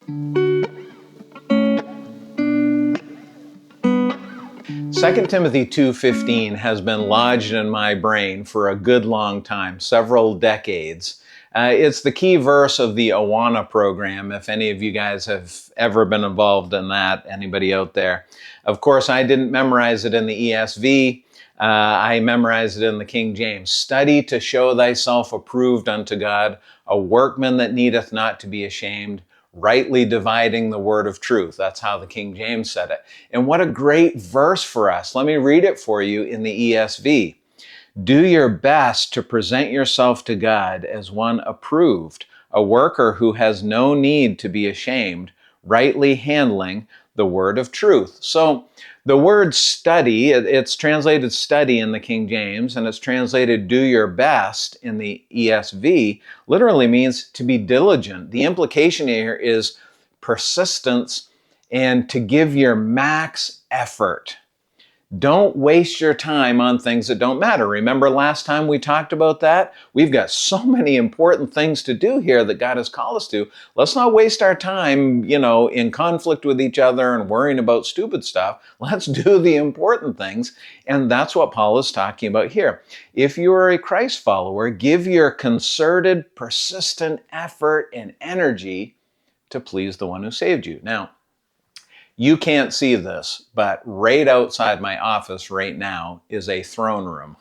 2 Timothy 2:15 has been lodged in my brain for a good long time, several decades. It's the key verse of the Awana program, if any of you guys have ever been involved in that, anybody out there. Of course, I didn't memorize it in the ESV. I memorized it in the King James. Study to show thyself approved unto God, a workman that needeth not to be ashamed, rightly dividing the word of truth. That's how the King James said it. And what a great verse for us. Let me read it for you in the ESV. Do your best to present yourself to God as one approved, a worker who has no need to be ashamed, rightly handling the word of truth. So the word study, it's translated study in the King James, and it's translated do your best in the ESV, literally means to be diligent. The implication here is persistence and to give your max effort. Don't waste your time on things that don't matter. Remember last time we talked about that? We've got so many important things to do here that God has called us to. Let's not waste our time, in conflict with each other and worrying about stupid stuff. Let's do the important things. And that's what Paul is talking about here. If you are a Christ follower, give your concerted, persistent effort and energy to please the one who saved you. Now, you can't see this, but right outside my office right now is a throne room.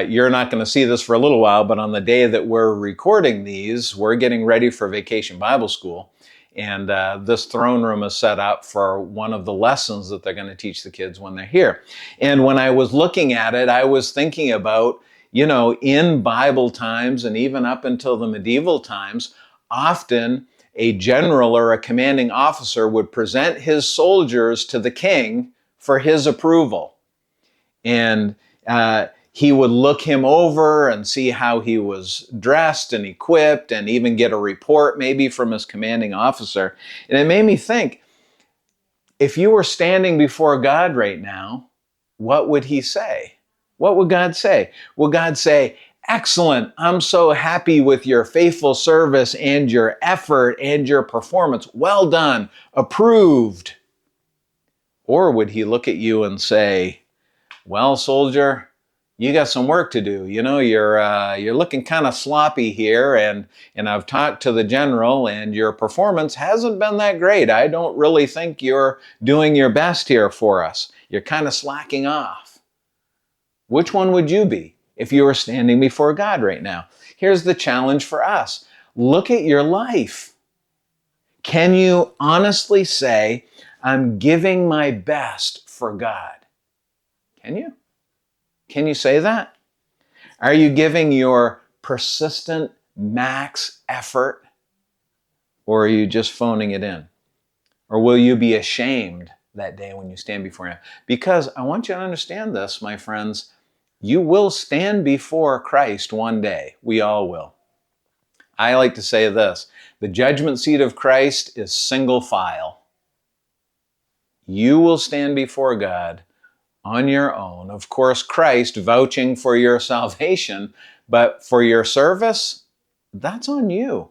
You're not going to see this for a little while, but on the day that we're recording these, we're getting ready for Vacation Bible School. And this throne room is set up for one of the lessons that they're going to teach the kids when they're here. And when I was looking at it, I was thinking about, in Bible times and even up until the medieval times, often a general or a commanding officer would present his soldiers to the king for his approval. And he would look him over and see how he was dressed and equipped and even get a report maybe from his commanding officer. And it made me think, if you were standing before God right now, what would he say? What would God say? Will God say, excellent, I'm so happy with your faithful service and your effort and your performance. Well done, approved. Or would he look at you and say, well, soldier, you got some work to do. You're looking kind of sloppy here, and I've talked to the general, and your performance hasn't been that great. I don't really think you're doing your best here for us. You're kind of slacking off. Which one would you be if you were standing before God right now? Here's the challenge for us. Look at your life. Can you honestly say, I'm giving my best for God? Can you? Can you say that? Are you giving your persistent max effort, or are you just phoning it in? Or will you be ashamed that day when you stand before Him? Because I want you to understand this, my friends. You will stand before Christ one day. We all will. I like to say this: the judgment seat of Christ is single file. You will stand before God on your own. Of course, Christ vouching for your salvation, but for your service, that's on you.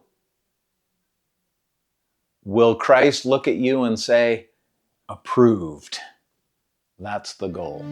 Will Christ look at you and say, approved? That's the goal.